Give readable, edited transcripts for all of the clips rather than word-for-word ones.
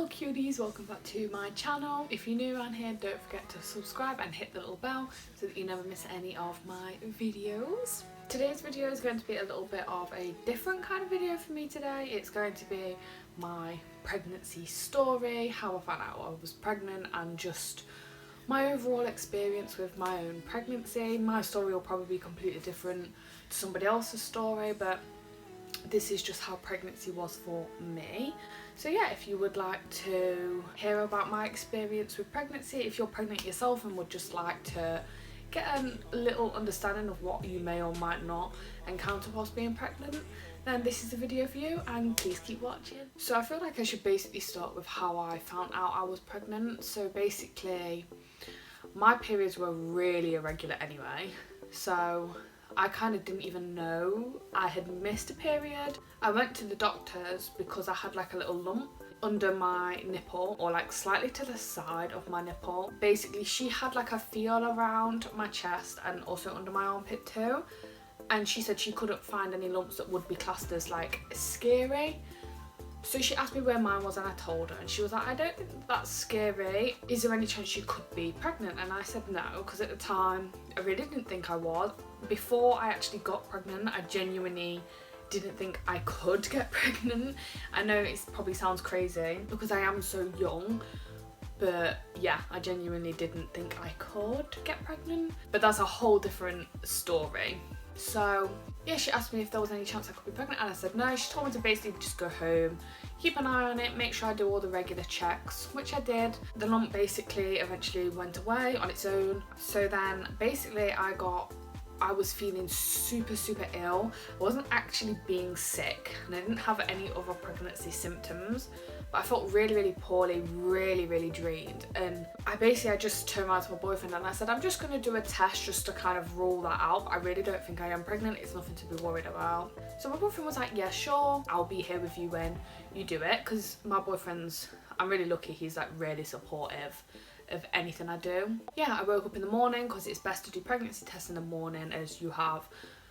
Hello cuties, welcome back to my channel. If you're new around here, don't forget to subscribe and hit the little bell so that you never miss any of my videos. Today's video is going to be a little bit of a different kind of video for me today. It's going to be my pregnancy story, how I found out I was pregnant, and just my overall experience with my own pregnancy. My story will probably be completely different to somebody else's story, but this is just how pregnancy was for me. So yeah, if you would like to hear about my experience with pregnancy, if you're pregnant yourself and would just like to get a little understanding of what you may or might not encounter whilst being pregnant, then this is the video for you, and please keep watching. So I feel like I should basically start with how I found out I was pregnant. So basically my periods were really irregular anyway, so I kind of didn't even know I had missed a period. I went to the doctors because I had like a little lump under my nipple, or like slightly to the side of my nipple. Basically she had like a feel around my chest and also under my armpit too, and she said she couldn't find any lumps that would be classed as like scary. So she asked me where mine was and I told her, and she was like, I don't think that's scary. Is there any chance you could be pregnant? And I said no, because at the time I really didn't think I was. Before I actually got pregnant, I genuinely didn't think I could get pregnant. I know it probably sounds crazy because I am so young, but yeah, I genuinely didn't think I could get pregnant. But that's a whole different story. So yeah, she asked me if there was any chance I could be pregnant, and I said no. She told me to basically just go home, keep an eye on it, make sure I do all the regular checks, which I did. The lump basically eventually went away on its own. So then basically I was feeling super ill. I wasn't actually being sick and I didn't have any other pregnancy symptoms, but I felt really poorly, really drained. And I just turned around to my boyfriend and I said, I'm just going to do a test just to kind of rule that out. I really don't think I am pregnant. It's nothing to be worried about. So my boyfriend was like, yeah, sure, I'll be here with you when you do it, because my boyfriend's, I'm really lucky, he's like really supportive of anything I do. Yeah, I woke up in the morning because it's best to do pregnancy tests in the morning, as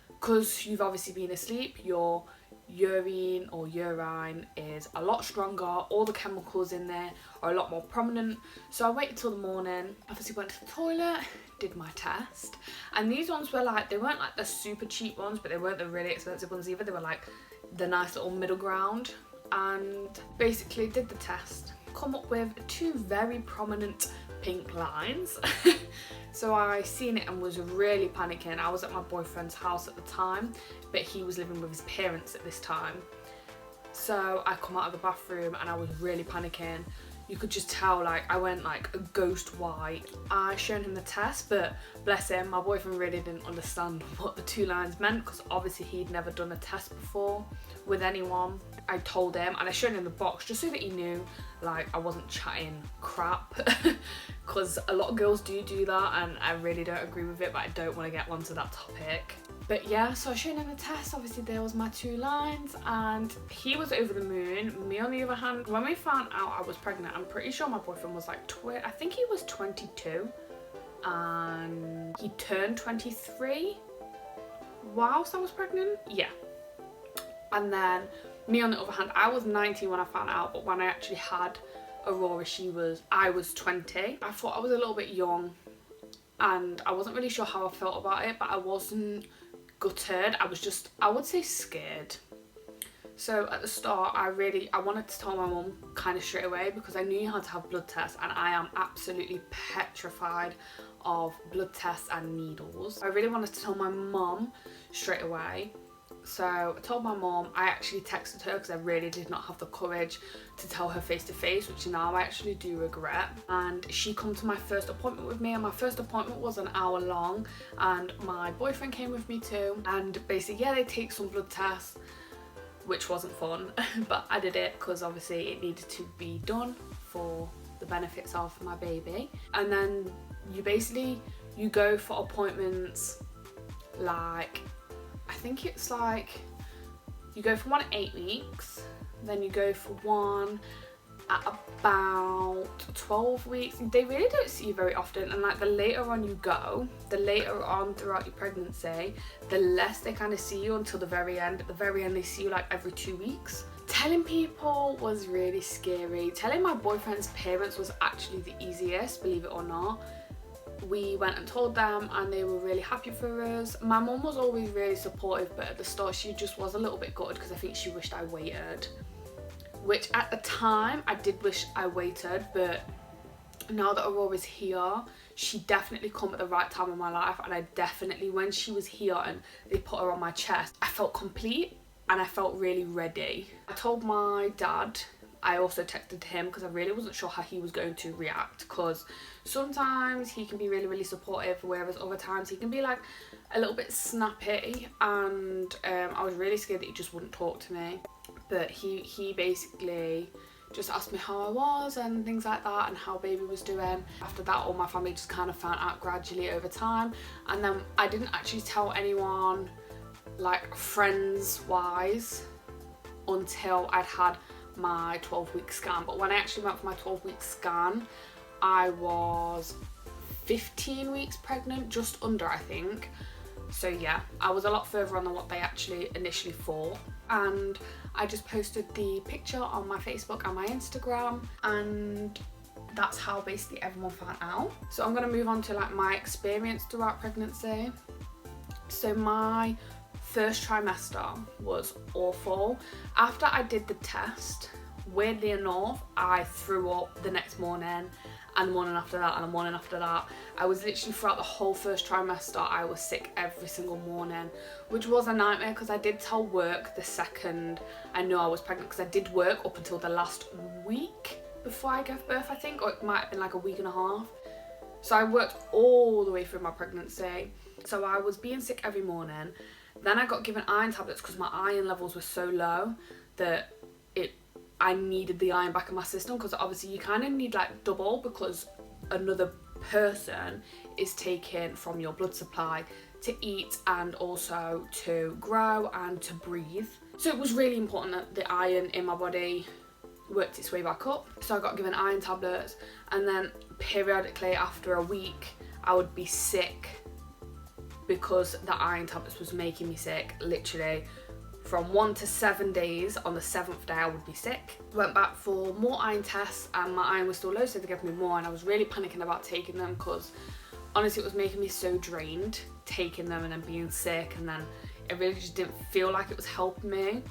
because you've obviously been asleep, your urine or urine is a lot stronger, all the chemicals in there are a lot more prominent. So I waited till the morning, obviously went to the toilet, did my test, and these ones were like, they weren't like the super cheap ones, but they weren't the really expensive ones either. They were like the nice little middle ground, and basically did the test, come up with two very prominent pink lines. So I seen it and was really panicking. I was at my boyfriend's house at the time, but he was living with his parents at this time. So I come out of the bathroom and I was really panicking. You could just tell, like, I went like a ghost white. I showed him the test, but bless him, my boyfriend really didn't understand what the two lines meant, because obviously he'd never done a test before with anyone. I told him and I showed him the box just so that he knew, like, I wasn't chatting crap, because a lot of girls do that and I really don't agree with it, but I don't want to get onto that topic. But yeah, so I showed him the test. Obviously there was my two lines and he was over the moon. Me on the other hand, when we found out I was pregnant, I'm pretty sure my boyfriend was like I think he was 22 and he turned 23 whilst I was pregnant. Yeah. And then me on the other hand, I was 19 when I found out, but when I actually had Aurora, I was 20. I thought I was a little bit young and I wasn't really sure how I felt about it, but I wasn't gutted. I was just, I would say, scared. So at the start I wanted to tell my mum kind of straight away, because I knew you had to have blood tests, and I am absolutely petrified of blood tests and needles. I really wanted to tell my mum straight away. So I told my mom. I actually texted her because I really did not have the courage to tell her face to face, which now I actually do regret. And she come to my first appointment with me, and my first appointment was an hour long, and my boyfriend came with me too. And basically, yeah, they take some blood tests, which wasn't fun, but I did it because obviously it needed to be done for the benefits of my baby. And then you go for appointments, like, I think it's like, you go for one at 8 weeks, then you go for one at about 12 weeks. They really don't see you very often, and like the later on you go, the later on throughout your pregnancy, the less they kind of see you until the very end. At the very end they see you like every 2 weeks. telling people was really scary. Telling my boyfriend's parents was actually the easiest, believe it or not. We went and told them and they were really happy for us. My mum was always really supportive, but at the start she just was a little bit gutted because I think she wished I waited. Which at the time I did wish I waited, but now that Aurora's here, she definitely come at the right time in my life, and I definitely, when she was here and they put her on my chest, I felt complete and I felt really ready. I told my dad. I also texted him because I really wasn't sure how he was going to react, because sometimes he can be really supportive, whereas other times he can be like a little bit snappy, and I was really scared that he just wouldn't talk to me. But he basically just asked me how I was and things like that, and how baby was doing. After that, all my family just kind of found out gradually over time, and then I didn't actually tell anyone, like friends wise, until I'd had my 12-week scan. But when I actually went for my 12-week scan, I was 15 weeks pregnant, just under, I think. So yeah, I was a lot further on than what they actually initially thought. And I just posted the picture on my Facebook and my Instagram, and that's how basically everyone found out. So I'm going to move on to like my experience throughout pregnancy. So my first trimester was awful. After I did the test, weirdly enough, I threw up the next morning, and the morning after that, and the morning after that. I was literally, throughout the whole first trimester, I was sick every single morning, which was a nightmare because I did tell work the second I knew I was pregnant, because I did work up until the last week before I gave birth, I think, or it might have been like a week and a half. So I worked all the way through my pregnancy. So I was being sick every morning. Then I got given iron tablets because my iron levels were so low that I needed the iron back in my system, because obviously you kind of need like double, because another person is taken from your blood supply to eat and also to grow and to breathe. So it was really important that the iron in my body worked its way back up. So I got given iron tablets, and then periodically after a week I would be sick because the iron tablets was making me sick. Literally from 1 to 7 days, on the 7th day I would be sick. Went back for more iron tests and my iron was still low, so they gave me more, and I was really panicking about taking them because honestly it was making me so drained taking them and then being sick, and then it really just didn't feel like it was helping me.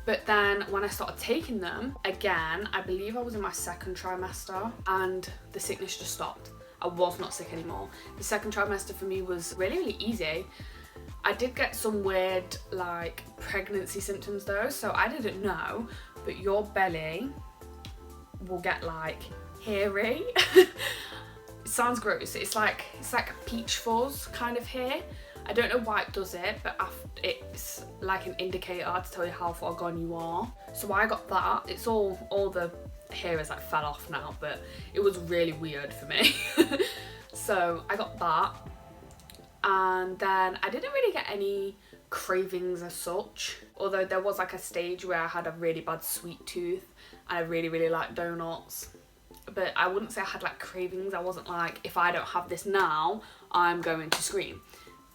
But then when I started taking them again, I believe I was in my second trimester, and the sickness just stopped. I was not sick anymore. The second trimester for me was really easy. I did get some weird like pregnancy symptoms though, so I didn't know, but your belly will get like hairy. It sounds gross. It's like peach fuzz kind of hair. I don't know why it does it, but it's like an indicator to tell you how far gone you are. So I got that. It's all the hair is like fell off now, but it was really weird for me. So I got that, and then I didn't really get any cravings as such, although there was like a stage where I had a really bad sweet tooth and I really like donuts. But I wouldn't say I had like cravings. I wasn't like, if I don't have this now I'm going to scream.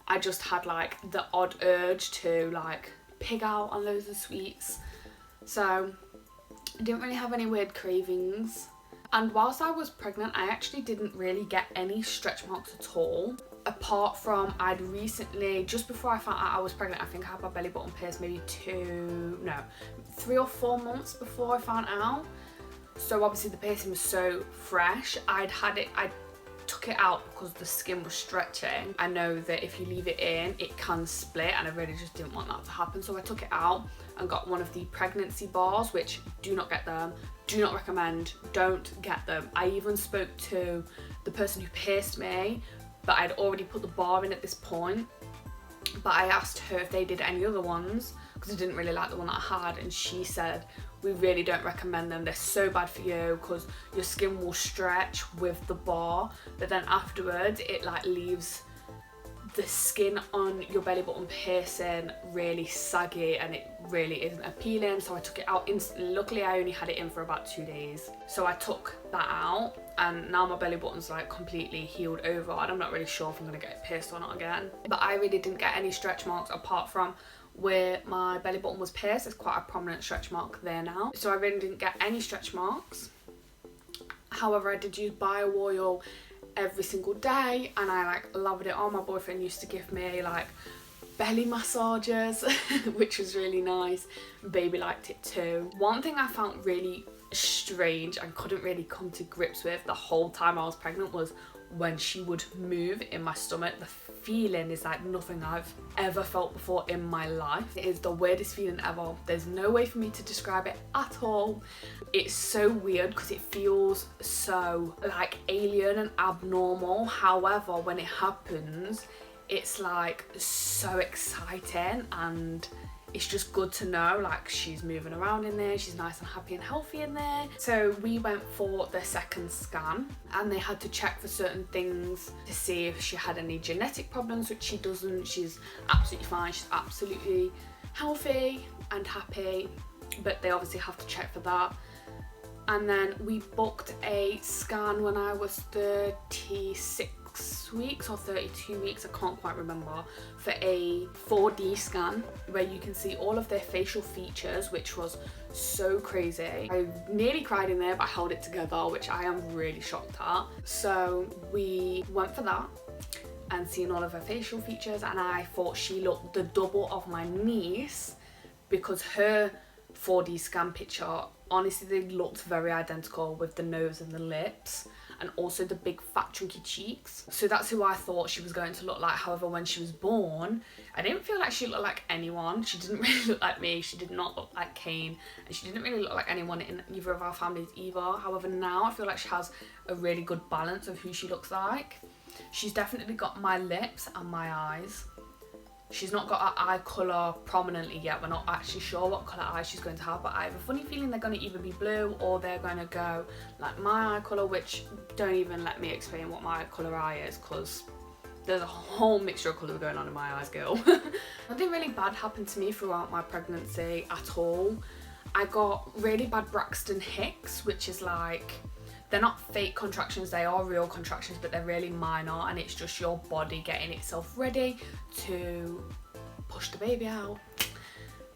I just had like the odd urge to like pig out on loads of sweets. So I didn't really have any weird cravings. And whilst I was pregnant, I actually didn't really get any stretch marks at all. Apart from I'd recently, just before I found out I was pregnant, I think I had my belly button pierced maybe 3 or 4 months before I found out. So obviously the piercing was so fresh. I took it out because the skin was stretching. I know that if you leave it in, it can split, and I really just didn't want that to happen. So I took it out and got one of the pregnancy bars, which do not get them, do not recommend, don't get them. I even spoke to the person who pierced me, but I'd already put the bar in at this point. But I asked her if they did any other ones because I didn't really like the one that I had, and she said, we really don't recommend them, they're so bad for you because your skin will stretch with the bar, but then afterwards it like leaves the skin on your belly button piercing really saggy and it really isn't appealing. So I took it out instantly. Luckily I only had it in for about 2 days, so I took that out, and now my belly button's like completely healed over, and I'm not really sure if I'm gonna get it pierced or not again. But I really didn't get any stretch marks apart from where my belly button was pierced. There's quite a prominent stretch mark there now. So I really didn't get any stretch marks. However, I did use bio oil every single day and I like loved it on. My boyfriend used to give me like belly massages which was really nice. Baby liked it too. One thing I found really strange and couldn't really come to grips with the whole time I was pregnant was when she would move in my stomach. The feeling is like nothing I've ever felt before in my life. It is the weirdest feeling ever. There's no way for me to describe it at all. It's so weird because it feels so like alien and abnormal. However, when it happens, it's like so exciting and it's just good to know like she's moving around in there, she's nice and happy and healthy in there. So we went for the second scan and they had to check for certain things to see if she had any genetic problems, which she doesn't. She's absolutely fine, she's absolutely healthy and happy, but they obviously have to check for that. And then we booked a scan when I was 36 weeks or 32 weeks, I can't quite remember, for a 4D scan where you can see all of their facial features, which was so crazy. I nearly cried in there, but I held it together, which I am really shocked at. So we went for that and seen all of her facial features, and I thought she looked the double of my niece because her 4D scan picture, honestly, they looked very identical with the nose and the lips and also the big fat chunky cheeks. So that's who I thought she was going to look like. However, when she was born, I didn't feel like she looked like anyone. She didn't really look like me, she did not look like Kane, and she didn't really look like anyone in either of our families either. However, now I feel like she has a really good balance of who she looks like. She's definitely got my lips and my eyes. She's not got her eye colour prominently yet. We're not actually sure what colour eyes she's going to have, but I have a funny feeling they're going to either be blue or they're going to go like my eye colour, which don't even let me explain what my colour eye is because there's a whole mixture of colours going on in my eyes, girl. Nothing really bad happened to me throughout my pregnancy at all. I got really bad Braxton Hicks, which is like, they're not fake contractions, they are real contractions, but they're really minor and it's just your body getting itself ready to push the baby out.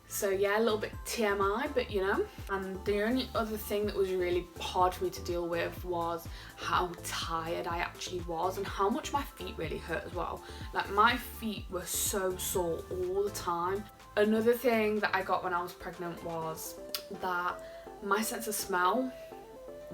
So yeah, a little bit TMI, but you know. And the only other thing that was really hard for me to deal with was how tired I actually was and how much my feet really hurt as well. Like my feet were so sore all the time. Another thing that I got when I was pregnant was that my sense of smell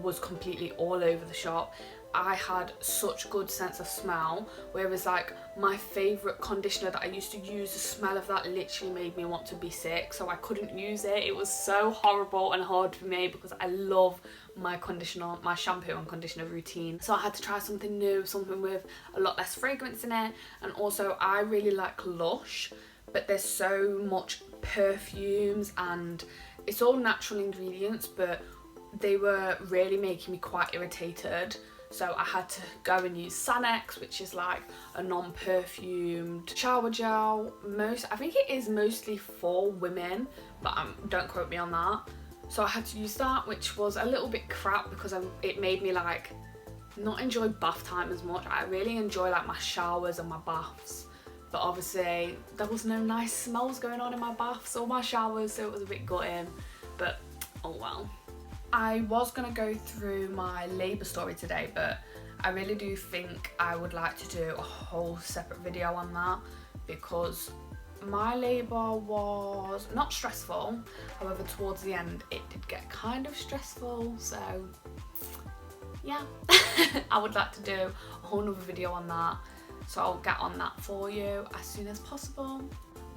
was completely all over the shop. I had such good sense of smell, whereas like my favourite conditioner that I used to use, the smell of that literally made me want to be sick, so I couldn't use it. It was so horrible and hard for me because I love my conditioner, my shampoo and conditioner routine. So I had to try something new, something with a lot less fragrance in it. And also I really like Lush, but there's so much perfumes and it's all natural ingredients, but they were really making me quite irritated. So I had to go and use Sanex, which is like a non-perfumed shower gel. I think it is mostly for women, but don't quote me on that. So I had to use that, which was a little bit crap because it made me like not enjoy bath time as much. I really enjoy like my showers and my baths, but obviously there was no nice smells going on in my baths or my showers, so it was a bit gutting, but oh well. I was going to go through my labour story today, but I really do think I would like to do a whole separate video on that because my labour was not stressful. However, towards the end it did get kind of stressful, so yeah. I would like to do a whole nother video on that, so I'll get on that for you as soon as possible.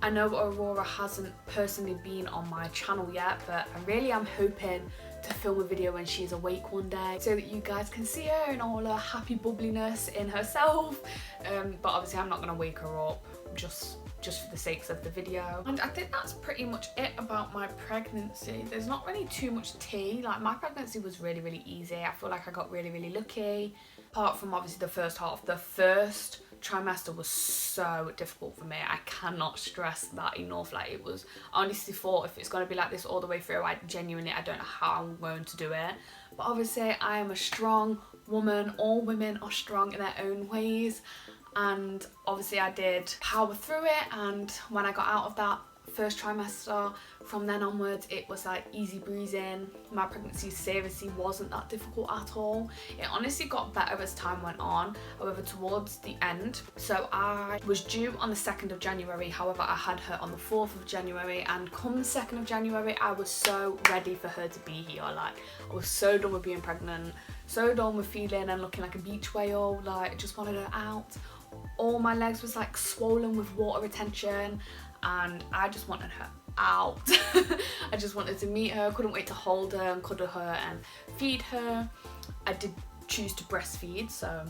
I know Aurora hasn't personally been on my channel yet, but I really am hoping to film a video when she's awake one day so that you guys can see her and all her happy bubbliness in herself. But obviously I'm not going to wake her up just for the sakes of the video. And I think that's pretty much it about my pregnancy. There's not really too much tea. Like my pregnancy was really, really easy. I feel like I got really, really lucky. Apart from obviously the first half, the first trimester was so difficult for me. I cannot stress that enough. Like it was, I honestly thought if it's going to be like this all the way through, I don't know how I'm going to do it. But obviously I am a strong woman. All women are strong in their own ways, and obviously I did power through it, and when I got out of that first trimester. From then onwards it was like easy breezing. My pregnancy seriously wasn't that difficult at all. It honestly got better as time went on, however towards the end. So I was due on the 2nd of January, however I had her on the 4th of January, and come the 2nd of January I was so ready for her to be here. Like, I was so done with being pregnant, so done with feeling and looking like a beach whale. Like, I just wanted her out. All my legs was like swollen with water retention and I just wanted her out. I just wanted to meet her, couldn't wait to hold her and cuddle her and feed her. I did choose to breastfeed, so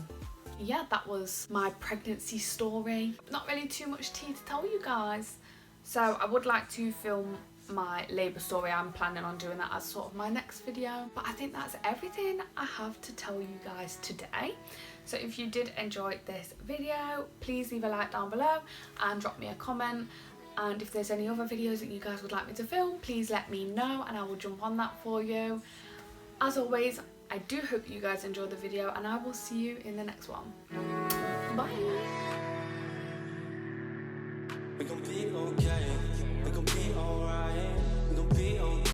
yeah, that was my pregnancy story. Not really too much tea to tell you guys. So I would like to film my labour story. I'm planning on doing that as sort of my next video, but I think that's everything I have to tell you guys today. So if you did enjoy this video, please leave a like down below and drop me a comment, and if there's any other videos that you guys would like me to film, please let me know and I will jump on that for you. As always, I do hope you guys enjoyed the video and I will see you in the next one. Bye!